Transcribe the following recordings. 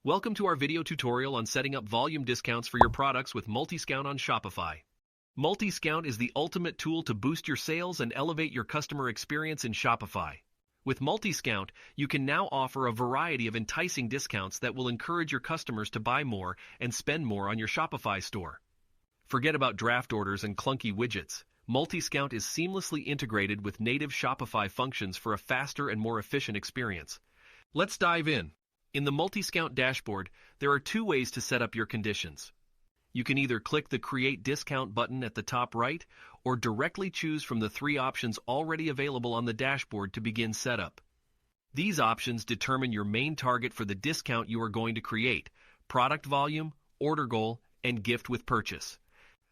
Welcome to our video tutorial on setting up volume discounts for your products with Multiscount on Shopify. Multiscount is the ultimate tool to boost your sales and elevate your customer experience in Shopify. With Multiscount, you can now offer a variety of enticing discounts that will encourage your customers to buy more and spend more on your Shopify store. Forget about draft orders and clunky widgets. Multiscount is seamlessly integrated with native Shopify functions for a faster and more efficient experience. Let's dive in. In the Multiscount dashboard, there are two ways to set up your conditions. You can either click the Create Discount button at the top right, or directly choose from the three options already available on the dashboard to begin setup. These options determine your main target for the discount you are going to create: product volume, order goal, and gift with purchase.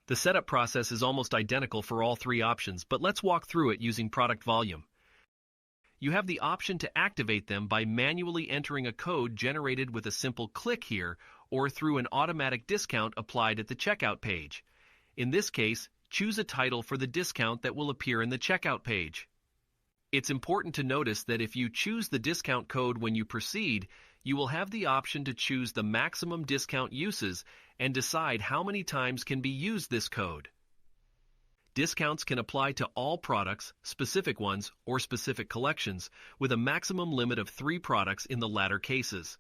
The setup process is almost identical for all three options, but let's walk through it using product volume. You have the option to activate them by manually entering a code generated with a simple click here or through an automatic discount applied at the checkout page. In this case, choose a title for the discount that will appear in the checkout page. It's important to notice that if you choose the discount code when you proceed, you will have the option to choose the maximum discount uses and decide how many times can be used this code. Discounts can apply to all products, specific ones, or specific collections, with a maximum limit of 3 products in the latter cases.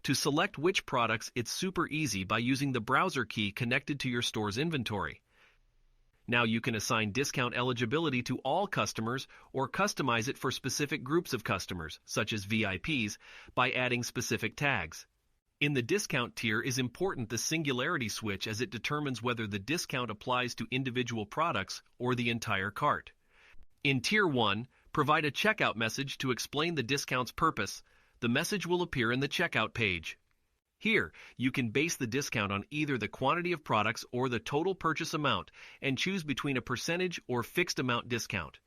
To select which products, it's super easy by using the browser key connected to your store's inventory. Now you can assign discount eligibility to all customers or customize it for specific groups of customers, such as VIPs, by adding specific tags. In the discount tier is important the singularity switch, as it determines whether the discount applies to individual products or the entire cart. In Tier 1, provide a checkout message to explain the discount's purpose. The message will appear in the checkout page. Here, you can base the discount on either the quantity of products or the total purchase amount and choose between a percentage or fixed amount discount.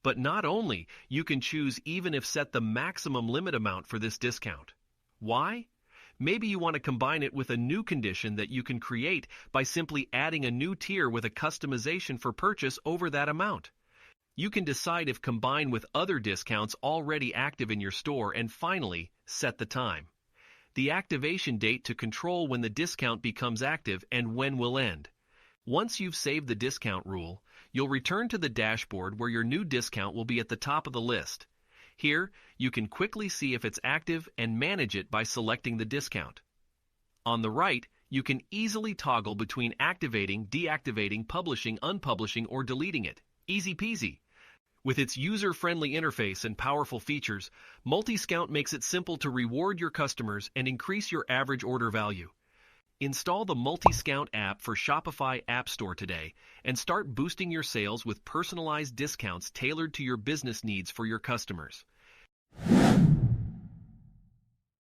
But not only, you can choose even if set the maximum limit amount for this discount. Why? Maybe you want to combine it with a new condition that you can create by simply adding a new tier with a customization for purchase over that amount. You can decide if combine with other discounts already active in your store, and finally, set the time. The activation date to control when the discount becomes active and when will end. Once you've saved the discount rule, you'll return to the dashboard where your new discount will be at the top of the list. Here, you can quickly see if it's active and manage it by selecting the discount. On the right, you can easily toggle between activating, deactivating, publishing, unpublishing, or deleting it. Easy peasy. With its user-friendly interface and powerful features, Multiscount makes it simple to reward your customers and increase your average order value. Install the Multiscount app for Shopify App Store today and start boosting your sales with personalized discounts tailored to your business needs for your customers.